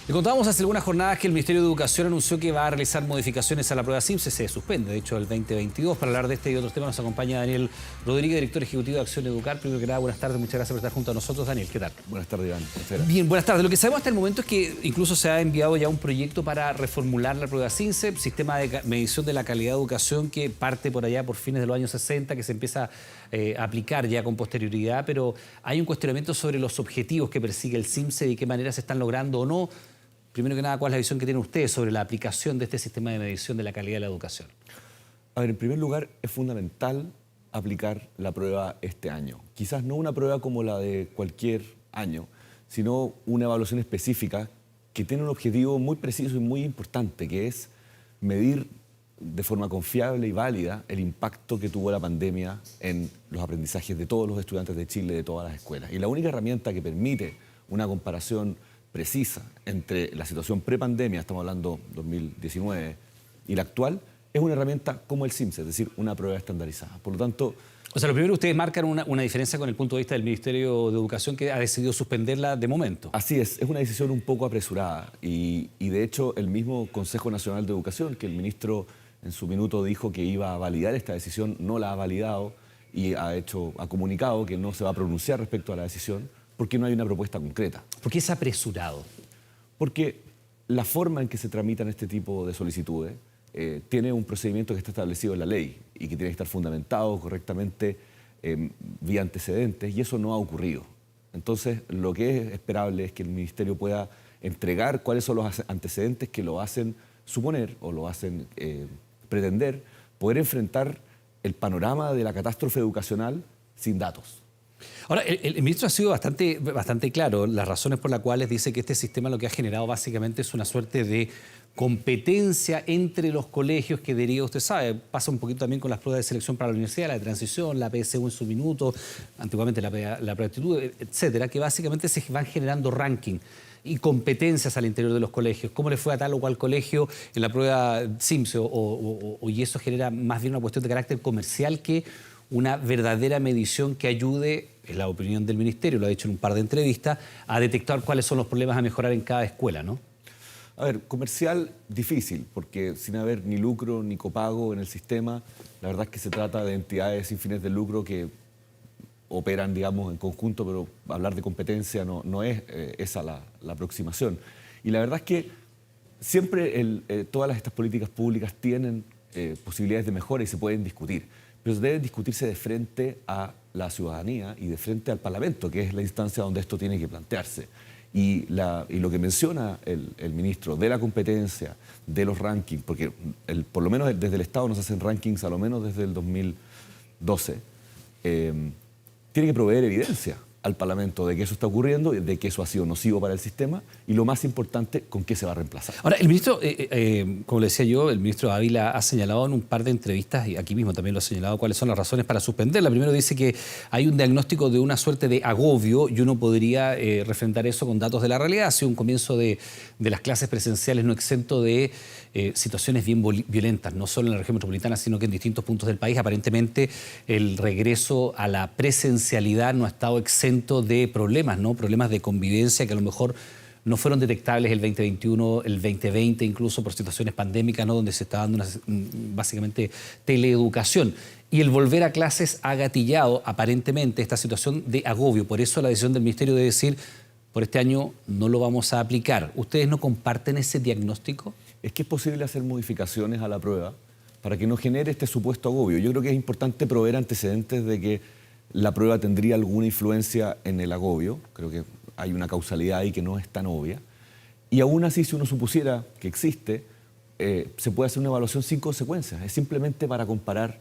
Le contábamos hace algunas jornadas que el Ministerio de Educación anunció que va a realizar modificaciones a la prueba CIMSE. Se suspende, de hecho, el 2022. Para hablar de este y otros temas nos acompaña Daniel Rodríguez, director ejecutivo de Acción Educar. Primero que nada, buenas tardes, muchas gracias por estar junto a nosotros. Daniel, ¿qué tal? Buenas tardes, Iván. Bien, buenas tardes. Lo que sabemos hasta el momento es que incluso se ha enviado ya un proyecto para reformular la prueba CIMSE, sistema de medición de la calidad de educación que parte por allá por fines de los años 60, que se empieza a aplicar ya con posterioridad, pero hay un cuestionamiento sobre los objetivos que persigue el CIMSE y de qué manera se están logrando o no. Primero que nada, ¿cuál es la visión que tienen ustedes sobre la aplicación de este sistema de medición de la calidad de la educación? A ver, en primer lugar, es fundamental aplicar la prueba este año. Quizás no una prueba como la de cualquier año, sino una evaluación específica que tiene un objetivo muy preciso y muy importante, que es medir de forma confiable y válida el impacto que tuvo la pandemia en los aprendizajes de todos los estudiantes de Chile, de todas las escuelas. Y la única herramienta que permite una comparación precisa entre la situación prepandemia, estamos hablando 2019, y la actual, es una herramienta como el CIMSE, es decir, una prueba estandarizada. Por lo tanto... O sea, lo primero, ustedes marcan una diferencia con el punto de vista del Ministerio de Educación, que ha decidido suspenderla de momento. Así es una decisión un poco apresurada y de hecho el mismo Consejo Nacional de Educación, que el ministro en su minuto dijo que iba a validar esta decisión, no la ha validado y ha comunicado que no se va a pronunciar respecto a la decisión porque no hay una propuesta concreta. ¿Por qué es apresurado? Porque la forma en que se tramitan este tipo de solicitudes tiene un procedimiento que está establecido en la ley y que tiene que estar fundamentado correctamente vía antecedentes, y eso no ha ocurrido. Entonces, lo que es esperable es que el Ministerio pueda entregar cuáles son los antecedentes que lo hacen suponer o lo hacen pretender poder enfrentar el panorama de la catástrofe educacional sin datos. Ahora, el ministro ha sido bastante claro. Las razones por las cuales dice que este sistema lo que ha generado básicamente es una suerte de competencia entre los colegios que deriva, usted sabe, pasa un poquito también con las pruebas de selección para la universidad, la de transición, la PSU en su minuto, antiguamente la prueba de aptitud, etcétera, que básicamente se van generando ranking y competencias al interior de los colegios. ¿Cómo le fue a tal o cual colegio en la prueba CIMSE? Y eso genera más bien una cuestión de carácter comercial que una verdadera medición que ayude, es la opinión del Ministerio, lo ha dicho en un par de entrevistas, a detectar cuáles son los problemas a mejorar en cada escuela, ¿no? A ver, comercial difícil, porque sin haber ni lucro ni copago en el sistema, la verdad es que se trata de entidades sin fines de lucro que operan, digamos, en conjunto, pero hablar de competencia no es esa la aproximación. Y la verdad es que siempre todas estas políticas públicas tienen posibilidades de mejora y se pueden discutir, pero deben discutirse de frente a la ciudadanía y de frente al Parlamento, que es la instancia donde esto tiene que plantearse. Y lo que menciona el ministro de la competencia, de los rankings, porque por lo menos desde el Estado nos hacen rankings a lo menos desde el 2012, tiene que proveer evidencia al Parlamento de que eso está ocurriendo, de que eso ha sido nocivo para el sistema y, lo más importante, con qué se va a reemplazar. Ahora, el ministro, como le decía yo, el ministro Ávila ha señalado en un par de entrevistas, y aquí mismo también lo ha señalado, cuáles son las razones para suspenderla. Primero dice que hay un diagnóstico de una suerte de agobio y uno podría refrendar eso con datos de la realidad. Ha sido un comienzo de las clases presenciales no exento de situaciones bien violentas, no solo en la región metropolitana, sino que en distintos puntos del país. Aparentemente el regreso a la presencialidad no ha estado exento de problemas, ¿no? Problemas de convivencia que a lo mejor no fueron detectables el 2021, el 2020, incluso por situaciones pandémicas, ¿no? Donde se está dando básicamente teleeducación. Y el volver a clases ha gatillado aparentemente esta situación de agobio. Por eso la decisión del Ministerio de decir, por este año no lo vamos a aplicar. ¿Ustedes no comparten ese diagnóstico? Es que es posible hacer modificaciones a la prueba para que no genere este supuesto agobio. Yo creo que es importante proveer antecedentes de que la prueba tendría alguna influencia en el agobio. Creo que hay una causalidad ahí que no es tan obvia. Y aún así, si uno supusiera que existe, se puede hacer una evaluación sin consecuencias. Es simplemente para comparar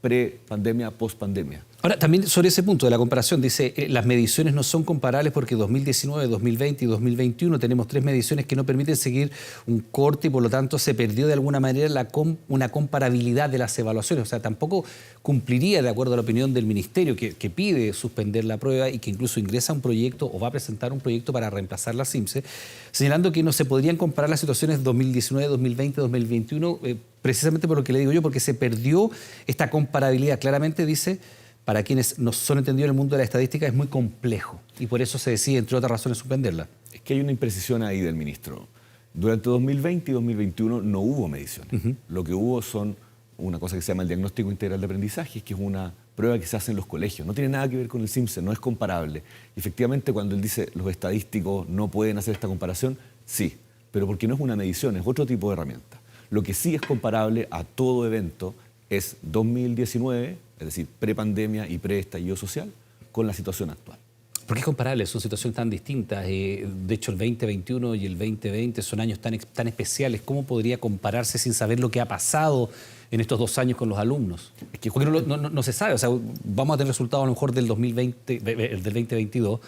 pre-pandemia, post-pandemia. Ahora, también sobre ese punto de la comparación, dice, las mediciones no son comparables porque 2019, 2020 y 2021 tenemos 3 mediciones que no permiten seguir un corte y por lo tanto se perdió de alguna manera una comparabilidad de las evaluaciones. O sea, tampoco cumpliría, de acuerdo a la opinión del Ministerio, que pide suspender la prueba y que incluso ingresa un proyecto o va a presentar un proyecto para reemplazar la CIMSE, señalando que no se podrían comparar las situaciones 2019, 2020, 2021, precisamente por lo que le digo yo, porque se perdió esta comparabilidad. Claramente dice, para quienes no son entendidos en el mundo de la estadística, es muy complejo y por eso se decide, entre otras razones, suspenderla. Es que hay una imprecisión ahí del ministro. Durante 2020 y 2021 no hubo mediciones. Lo que hubo son una cosa que se llama el diagnóstico integral de aprendizaje, que es una prueba que se hace en los colegios. No tiene nada que ver con el CIMSE, no es comparable. Y efectivamente, cuando él dice los estadísticos no pueden hacer esta comparación, sí, pero porque no es una medición, es otro tipo de herramienta. Lo que sí es comparable a todo evento es 2019, es decir, prepandemia y pre-estallido social, con la situación actual. ¿Por qué es comparable? Son situaciones tan distintas. De hecho, el 2021 y el 2020 son años tan especiales. ¿Cómo podría compararse sin saber lo que ha pasado en estos 2 años con los alumnos? Es que porque no se sabe. O sea, vamos a tener resultados a lo mejor del 2020, del 2022,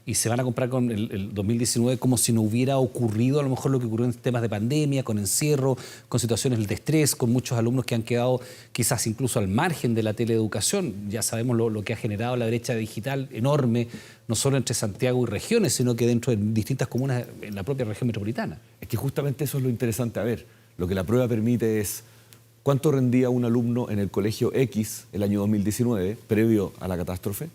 y se van a comparar con el 2019 como si no hubiera ocurrido a lo mejor lo que ocurrió en temas de pandemia, con encierro, con situaciones de estrés, con muchos alumnos que han quedado quizás incluso al margen de la teleeducación. Ya sabemos lo que ha generado la brecha digital enorme, no solo entre Santiago y regiones, sino que dentro de distintas comunas en la propia región metropolitana. Es que justamente eso es lo interesante a ver. Lo que la prueba permite es cuánto rendía un alumno en el colegio X el año 2019, previo a la catástrofe,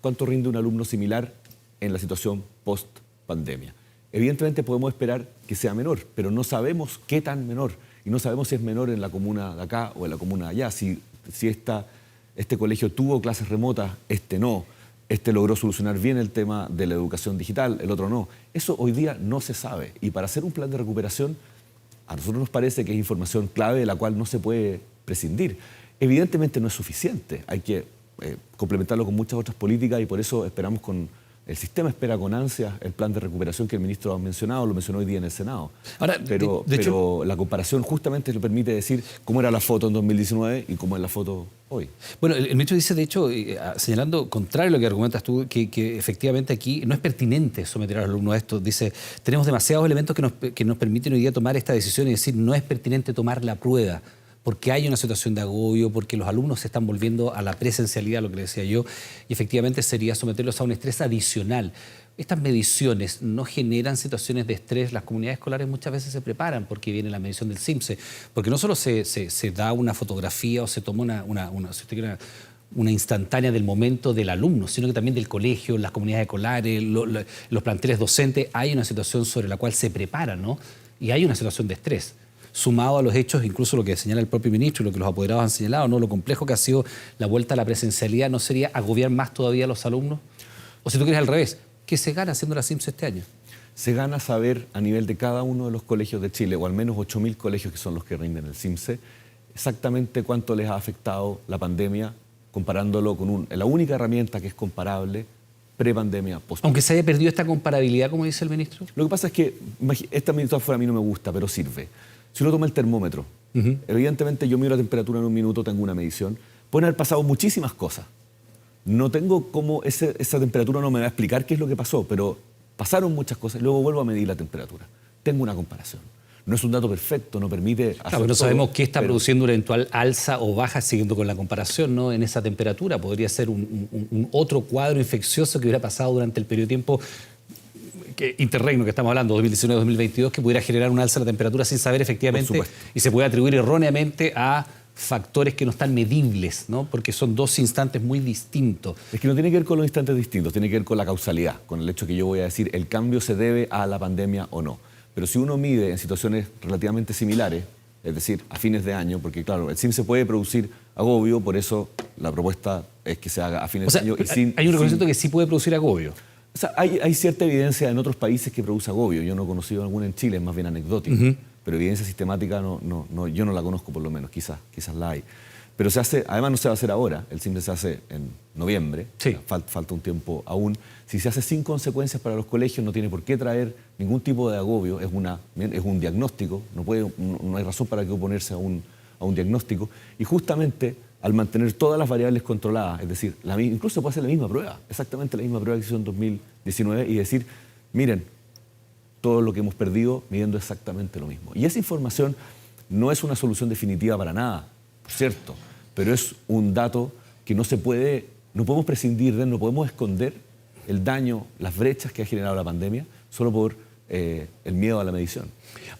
cuánto rinde un alumno similar en la situación post-pandemia. Evidentemente podemos esperar que sea menor, pero no sabemos qué tan menor. Y no sabemos si es menor en la comuna de acá o en la comuna de allá. Si este colegio tuvo clases remotas, este no. Este logró solucionar bien el tema de la educación digital, el otro no. Eso hoy día no se sabe. Y para hacer un plan de recuperación, a nosotros nos parece que es información clave de la cual no se puede prescindir. Evidentemente no es suficiente. Hay que complementarlo con muchas otras políticas y por eso esperamos el sistema espera con ansias el plan de recuperación que el ministro ha mencionado, lo mencionó hoy día en el Senado. Ahora, pero la comparación justamente lo permite decir cómo era la foto en 2019 y cómo es la foto hoy. Bueno, el ministro dice, de hecho, señalando, contrario a lo que argumentas tú, que efectivamente aquí no es pertinente someter a los alumnos a esto. Dice, tenemos demasiados elementos que nos permiten hoy día tomar esta decisión y decir, no es pertinente tomar la prueba, porque hay una situación de agobio, porque los alumnos se están volviendo a la presencialidad, lo que le decía yo, y efectivamente sería someterlos a un estrés adicional. Estas mediciones no generan situaciones de estrés. Las comunidades escolares muchas veces se preparan porque viene la medición del CIMSE, porque no solo se da una fotografía o se toma una instantánea del momento del alumno, sino que también del colegio, las comunidades escolares, los planteles docentes. Hay una situación sobre la cual se preparan, ¿no? Y hay una situación de estrés, sumado a los hechos, incluso lo que señala el propio ministro y lo que los apoderados han señalado, ¿no? Lo complejo que ha sido la vuelta a la presencialidad. ¿No sería agobiar más todavía a los alumnos? O si tú quieres al revés, ¿qué se gana haciendo la CIMSE este año? Se gana saber a nivel de cada uno de los colegios de Chile, o al menos 8.000 colegios que son los que rinden el CIMSE, exactamente cuánto les ha afectado la pandemia, comparándolo con la única herramienta que es comparable, prepandemia, post-pandemia. Aunque se haya perdido esta comparabilidad, como dice el ministro. Lo que pasa es que esta metáfora a mí no me gusta, pero sirve. Si uno toma el termómetro, evidentemente yo mido la temperatura en un minuto, tengo una medición, pueden haber pasado muchísimas cosas. No tengo cómo esa temperatura no me va a explicar qué es lo que pasó, pero pasaron muchas cosas y luego vuelvo a medir la temperatura. Tengo una comparación. No es un dato perfecto, no permite hacer claro, pero sabemos qué está produciendo una eventual alza o baja siguiendo con la comparación, ¿no? En esa temperatura. Podría ser un otro cuadro infeccioso que hubiera pasado durante el periodo de tiempo interregno que estamos hablando, 2019-2022, que pudiera generar un alza de la temperatura sin saber efectivamente y se puede atribuir erróneamente a factores que no están medibles, ¿no? Porque son dos instantes muy distintos. Es que no tiene que ver con los instantes distintos, tiene que ver con la causalidad, con el hecho que yo voy a decir el cambio se debe a la pandemia o no. Pero si uno mide en situaciones relativamente similares, es decir, a fines de año, porque claro, el CIMSE puede producir agobio, por eso la propuesta es que se haga a fines de año. Y hay un reconocimiento que sí puede producir agobio. O sea, hay cierta evidencia en otros países que produce agobio. Yo no he conocido alguna en Chile, es más bien anecdótica. Pero evidencia sistemática yo no la conozco por lo menos, quizás la hay. Pero se hace, además no se va a hacer ahora, el CIMSE se hace en noviembre, sí. Falta un tiempo aún. Si se hace sin consecuencias para los colegios, no tiene por qué traer ningún tipo de agobio, es un diagnóstico, no hay razón para que oponerse a un diagnóstico. Y justamente al mantener todas las variables controladas, es decir, incluso se puede hacer la misma prueba, exactamente la misma prueba que se hizo en 2019 y decir, miren, todo lo que hemos perdido midiendo exactamente lo mismo. Y esa información no es una solución definitiva para nada, por cierto, pero es un dato que no podemos prescindir de él, no podemos esconder el daño, las brechas que ha generado la pandemia solo por el miedo a la medición.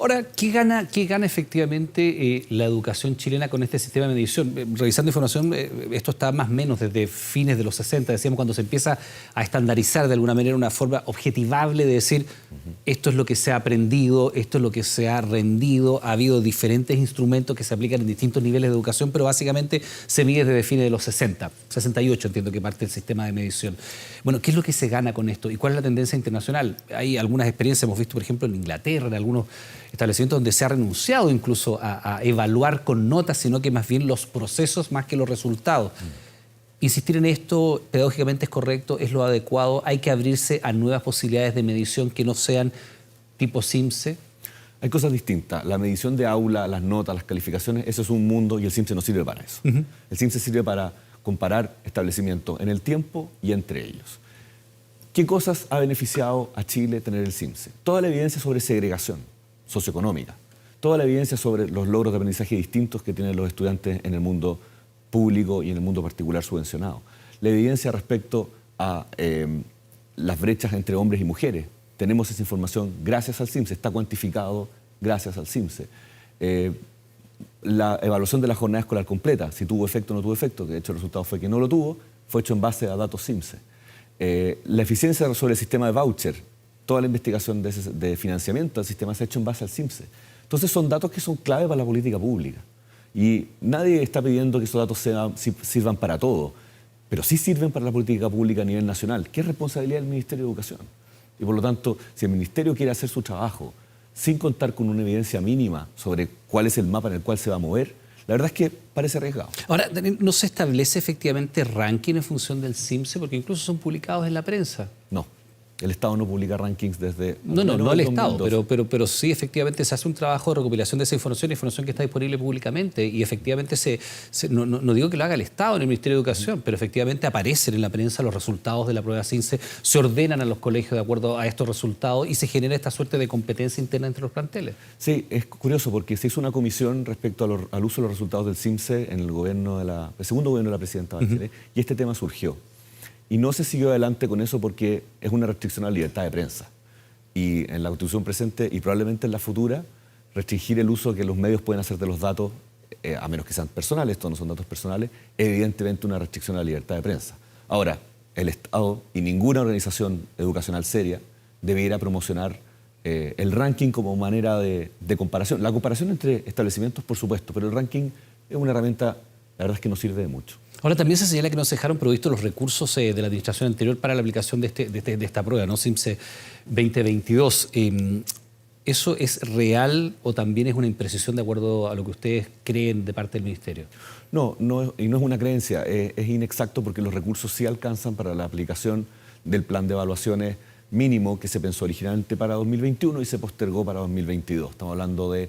Ahora, ¿qué gana efectivamente la educación chilena con este sistema de medición? Revisando información, esto está más o menos desde fines de los 60, decíamos, cuando se empieza a estandarizar de alguna manera una forma objetivable de decir esto es lo que se ha aprendido, esto es lo que se ha rendido, ha habido diferentes instrumentos que se aplican en distintos niveles de educación, pero básicamente se mide desde fines de los 60, 68 entiendo que parte el sistema de medición. Bueno, ¿qué es lo que se gana con esto y cuál es la tendencia internacional? Hay algunas experiencias, hemos visto por ejemplo en Inglaterra, en algunos establecimientos donde se ha renunciado incluso a evaluar con notas, sino que más bien los procesos más que los resultados. Insistir en esto pedagógicamente es correcto, es lo adecuado, hay que abrirse a nuevas posibilidades de medición que no sean tipo CIMSE. Hay cosas distintas. La medición de aula, las notas, las calificaciones, eso es un mundo y el CIMSE no sirve para eso. El CIMSE sirve para comparar establecimientos en el tiempo y entre ellos. ¿Qué cosas ha beneficiado a Chile tener el CIMSE? Toda la evidencia sobre segregación socioeconómica, toda la evidencia sobre los logros de aprendizaje distintos que tienen los estudiantes en el mundo público y en el mundo particular subvencionado, la evidencia respecto a las brechas entre hombres y mujeres. Tenemos esa información gracias al CIMSE, está cuantificado gracias al CIMSE. La evaluación de la jornada escolar completa, si tuvo efecto o no tuvo efecto, que de hecho el resultado fue que no lo tuvo, fue hecho en base a datos CIMSE. La eficiencia sobre el sistema de voucher, toda la investigación de financiamiento del sistema se ha hecho en base al CIMSE. Entonces son datos que son clave para la política pública. Y nadie está pidiendo que esos datos sirvan para todo, pero sí sirven para la política pública a nivel nacional, que es responsabilidad del Ministerio de Educación. Y por lo tanto, si el Ministerio quiere hacer su trabajo sin contar con una evidencia mínima sobre cuál es el mapa en el cual se va a mover, la verdad es que parece arriesgado. Ahora, ¿no se establece efectivamente ranking en función del CIMSE? Porque incluso son publicados en la prensa. No. El Estado no publica rankings desde... No el Estado, pero sí efectivamente se hace un trabajo de recopilación de esa información que está disponible públicamente y efectivamente no digo que lo haga el Estado en el Ministerio de Educación, pero efectivamente aparecen en la prensa los resultados de la prueba CIMSE, se ordenan a los colegios de acuerdo a estos resultados y se genera esta suerte de competencia interna entre los planteles. Sí, es curioso porque se hizo una comisión respecto al uso de los resultados del CIMSE en el segundo gobierno de la presidenta Bachelet y este tema surgió. Y no se siguió adelante con eso porque es una restricción a la libertad de prensa. Y en la Constitución presente y probablemente en la futura, restringir el uso que los medios pueden hacer de los datos, a menos que sean personales, estos no son datos personales, es evidentemente una restricción a la libertad de prensa. Ahora, el Estado y ninguna organización educacional seria debiera promocionar el ranking como manera de comparación. La comparación entre establecimientos, por supuesto, pero el ranking es una herramienta, la verdad es que no sirve de mucho. Ahora también se señala que no se dejaron provistos los recursos de la administración anterior para la aplicación de esta prueba, ¿no? CIMSE 2022. ¿Eso es real o también es una imprecisión de acuerdo a lo que ustedes creen de parte del Ministerio? No es una creencia, es inexacto porque los recursos sí alcanzan para la aplicación del plan de evaluaciones mínimo que se pensó originalmente para 2021 y se postergó para 2022. Estamos hablando de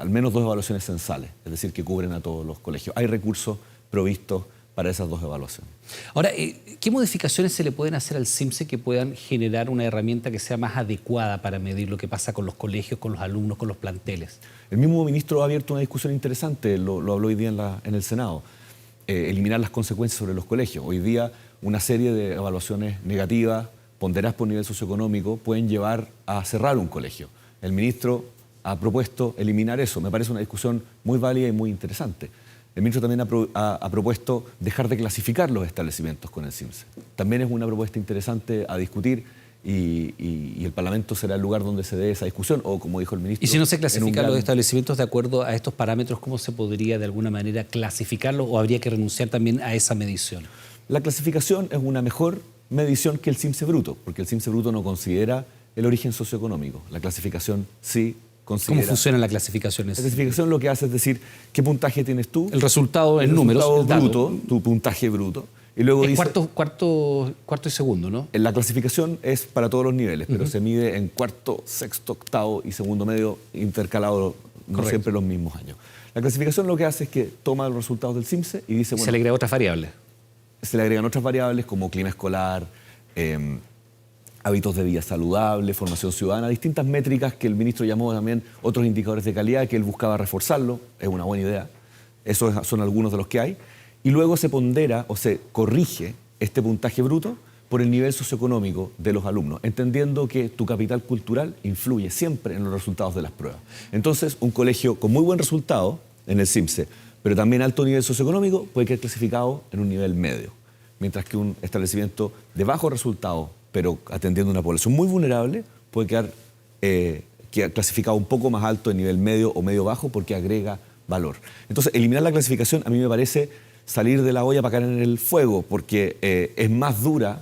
al menos dos evaluaciones censales, es decir, que cubren a todos los colegios. Hay recursos provistos para esas dos evaluaciones. Ahora, ¿qué modificaciones se le pueden hacer al CIMSE que puedan generar una herramienta que sea más adecuada para medir lo que pasa con los colegios, con los alumnos, con los planteles? El mismo ministro ha abierto una discusión interesante, lo habló hoy día en el Senado, eliminar las consecuencias sobre los colegios. Hoy día una serie de evaluaciones negativas, ponderadas por nivel socioeconómico, pueden llevar a cerrar un colegio. El ministro ha propuesto eliminar eso. Me parece una discusión muy válida y muy interesante. El ministro también ha propuesto dejar de clasificar los establecimientos con el CIMSE. También es una propuesta interesante a discutir y el Parlamento será el lugar donde se dé esa discusión, o como dijo el ministro... Y si no se clasifican los establecimientos de acuerdo a estos parámetros, ¿cómo se podría de alguna manera clasificarlos o habría que renunciar también a esa medición? La clasificación es una mejor medición que el CIMSE bruto, porque el CIMSE bruto no considera el origen socioeconómico. La clasificación sí considera... ¿Cómo funciona la clasificación? La clasificación lo que hace es decir qué puntaje tienes tú. El resultado en números. El resultado bruto, tu puntaje bruto. Y luego dice, cuarto y segundo, ¿no? La clasificación es para todos los niveles, pero se mide en cuarto, sexto, octavo y segundo medio intercalado, no siempre los mismos años. La clasificación lo que hace es que toma los resultados del CIMSE y dice... Se le agrega otras variables. Se le agregan otras variables como clima escolar, hábitos de vida saludable, formación ciudadana, distintas métricas que el ministro llamó también otros indicadores de calidad que él buscaba reforzarlo, es una buena idea. Esos son algunos de los que hay. Y luego se pondera o se corrige este puntaje bruto por el nivel socioeconómico de los alumnos, entendiendo que tu capital cultural influye siempre en los resultados de las pruebas. Entonces, un colegio con muy buen resultado en el CIMSE, pero también alto nivel socioeconómico, puede quedar clasificado en un nivel medio, mientras que un establecimiento de bajo resultado, pero atendiendo a una población muy vulnerable, puede quedar clasificado un poco más alto en nivel medio o medio bajo porque agrega valor. Entonces, eliminar la clasificación a mí me parece salir de la olla para caer en el fuego, porque es más duro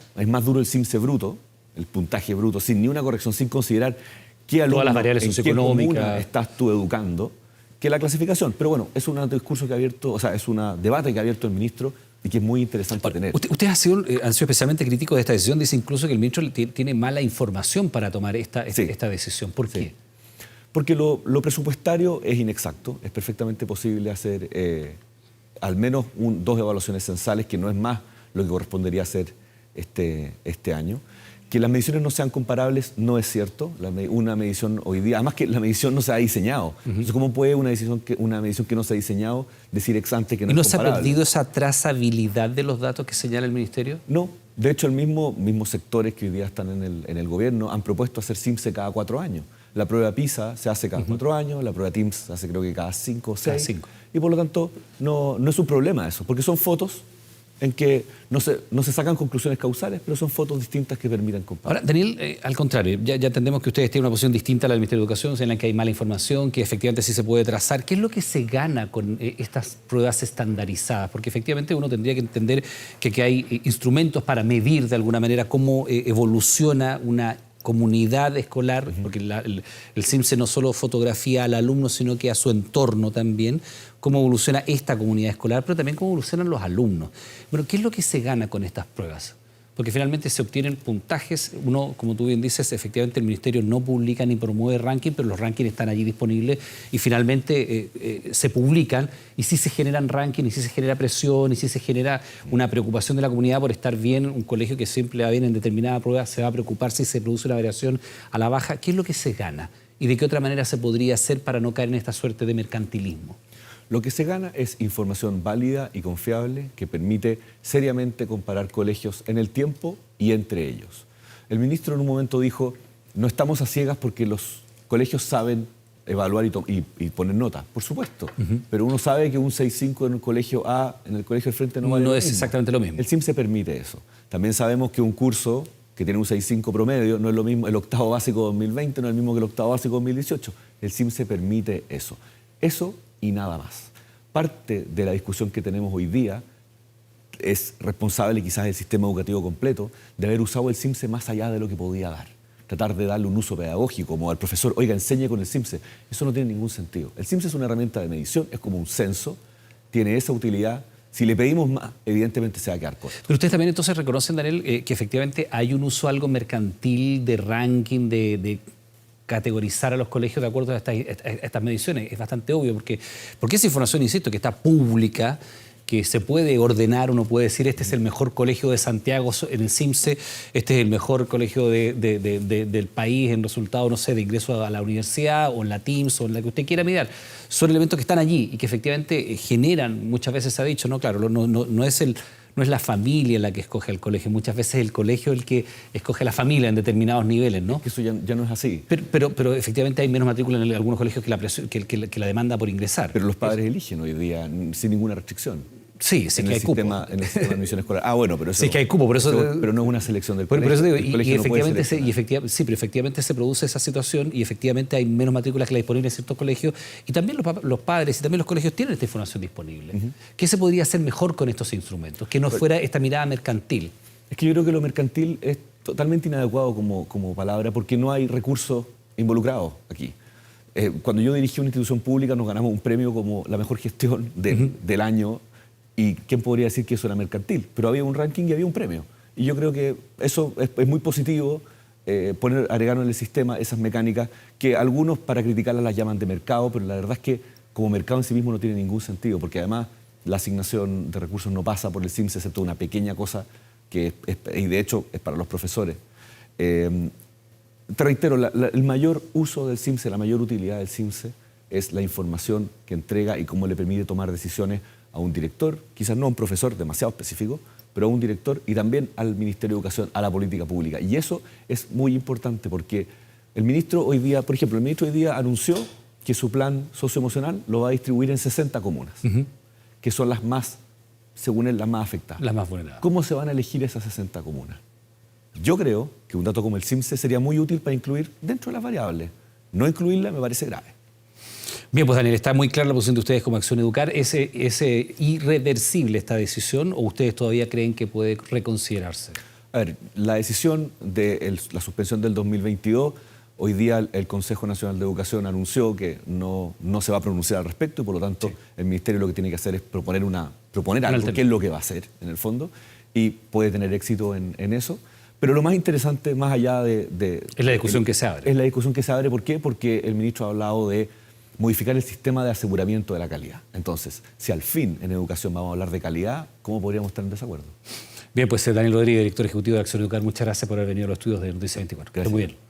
el CIMSE bruto, el puntaje bruto, sin ni una corrección, sin considerar qué alumno, todas las variables en qué socioeconómicas comuna estás tú educando, que la clasificación. Pero bueno, es un discurso que ha abierto, o sea, es un debate que ha abierto el ministro y que es muy interesante tener. Ustedes han sido especialmente críticos de esta decisión. Dice incluso que el ministro tiene mala información para tomar esta decisión. ¿Por qué? Porque lo presupuestario es inexacto. Es perfectamente posible hacer al menos 2 evaluaciones censales, que no es más lo que correspondería hacer este año. Que las mediciones no sean comparables no es cierto. Una medición hoy día, además que la medición no se ha diseñado. Entonces, ¿cómo puede una medición que no se ha diseñado decir ex ante que no es comparable? ¿Y no se ha perdido esa trazabilidad de los datos que señala el ministerio? No. De hecho, mismos sectores que hoy día están en el gobierno han propuesto hacer CIMSE cada 4 años. La prueba PISA se hace cada 4 años, la prueba TIMSS se hace creo que cada 5 o 6. Y por lo tanto no es un problema eso, porque son fotos en que no se sacan conclusiones causales, pero son fotos distintas que permiten comparar. Ahora, Daniel, al contrario, ya entendemos que ustedes tienen una posición distinta a la del Ministerio de Educación, en la que hay mala información, que efectivamente sí se puede trazar. ¿Qué es lo que se gana con estas pruebas estandarizadas? Porque efectivamente uno tendría que entender que hay instrumentos para medir de alguna manera cómo evoluciona una comunidad escolar, porque el CIMSE no solo fotografía al alumno, sino que a su entorno también, cómo evoluciona esta comunidad escolar, pero también cómo evolucionan los alumnos. Bueno, ¿qué es lo que se gana con estas pruebas? Porque finalmente se obtienen puntajes. Uno, como tú bien dices, efectivamente el Ministerio no publica ni promueve ranking, pero los rankings están allí disponibles y finalmente se publican, y sí se generan rankings, y sí se genera presión, y sí se genera una preocupación de la comunidad por estar bien. Un colegio que siempre va bien en determinada prueba se va a preocupar si se produce una variación a la baja. ¿Qué es lo que se gana? ¿Y de qué otra manera se podría hacer para no caer en esta suerte de mercantilismo? Lo que se gana es información válida y confiable que permite seriamente comparar colegios en el tiempo y entre ellos. El ministro en un momento dijo, no estamos a ciegas porque los colegios saben evaluar y poner notas, por supuesto, pero uno sabe que un 6.5 en el colegio A, en el colegio del frente no vale lo mismo. No es exactamente lo mismo. El CIMSE permite eso. También sabemos que un curso que tiene un 6.5 promedio no es lo mismo, el octavo básico 2020 no es el mismo que el octavo básico 2018. El CIMSE permite eso. Eso y nada más. Parte de la discusión que tenemos hoy día es responsable quizás del sistema educativo completo de haber usado el CIMSE más allá de lo que podía dar. Tratar de darle un uso pedagógico, como al profesor, oiga, enseñe con el CIMSE. Eso no tiene ningún sentido. El CIMSE es una herramienta de medición, es como un censo, tiene esa utilidad. Si le pedimos más, evidentemente se va a quedar corto. Pero ustedes también entonces reconocen, Daniel, que efectivamente hay un uso algo mercantil de ranking, de categorizar a los colegios de acuerdo a estas mediciones. Es bastante obvio, porque esa información, insisto, que está pública, que se puede ordenar, uno puede decir, este es el mejor colegio de Santiago en el CIMSE, este es el mejor colegio del país en resultado, no sé, de ingreso a la universidad o en la TIMSS o en la que usted quiera mirar. Son elementos que están allí y que efectivamente generan, muchas veces se ha dicho, no, claro, no es la familia la que escoge el colegio, muchas veces es el colegio el que escoge a la familia en determinados niveles, ¿no? Es que eso ya no es así. Pero efectivamente hay menos matrícula en algunos colegios que la demanda por ingresar. Pero los padres eligen hoy día sin ninguna restricción. Sí, sí que hay cupo. En el sistema de admisión escolar. Ah, bueno, pero eso... Sí que hay cupo, por eso... Pero no es una selección del colegio. Por eso digo, sí, pero efectivamente se produce esa situación y efectivamente hay menos matrículas que la disponibles en ciertos colegios y también los padres y también los colegios tienen esta información disponible. ¿Qué se podría hacer mejor con estos instrumentos? Que no fuera esta mirada mercantil. Es que yo creo que lo mercantil es totalmente inadecuado como palabra porque no hay recursos involucrados aquí. Cuando yo dirigí una institución pública nos ganamos un premio como la mejor gestión del año. ¿Y quién podría decir que eso era mercantil? Pero había un ranking y había un premio. Y yo creo que eso es muy positivo, agregar en el sistema esas mecánicas que algunos para criticarlas las llaman de mercado, pero la verdad es que como mercado en sí mismo no tiene ningún sentido, porque además la asignación de recursos no pasa por el CIMSE, excepto una pequeña cosa que y de hecho es para los profesores. Te reitero, el mayor uso del CIMSE, la mayor utilidad del CIMSE es la información que entrega y cómo le permite tomar decisiones a un director, quizás no a un profesor demasiado específico, pero a un director y también al Ministerio de Educación, a la política pública. Y eso es muy importante porque el ministro hoy día, por ejemplo, el ministro hoy día anunció que su plan socioemocional lo va a distribuir en 60 comunas, que son las más, según él, las más afectadas. Las más vulnerables. ¿Cómo se van a elegir esas 60 comunas? Yo creo que un dato como el CIMSE sería muy útil para incluir dentro de las variables. No incluirla me parece grave. Bien, pues Daniel, está muy clara la posición de ustedes como Acción Educar. ¿Es irreversible esta decisión o ustedes todavía creen que puede reconsiderarse? A ver, la decisión de la suspensión del 2022, hoy día el Consejo Nacional de Educación anunció que no se va a pronunciar al respecto y por lo tanto el Ministerio lo que tiene que hacer es proponer algo, que es lo que va a hacer en el fondo, y puede tener éxito en eso. Pero lo más interesante, más allá de... Es la discusión que se abre. Es la discusión que se abre. ¿Por qué? Porque el ministro ha hablado de modificar el sistema de aseguramiento de la calidad. Entonces, si al fin en educación vamos a hablar de calidad, ¿cómo podríamos estar en desacuerdo? Bien, pues Daniel Rodríguez, director ejecutivo de Acción Educar, muchas gracias por haber venido a los estudios de Noticias 24. Gracias. Muy bien.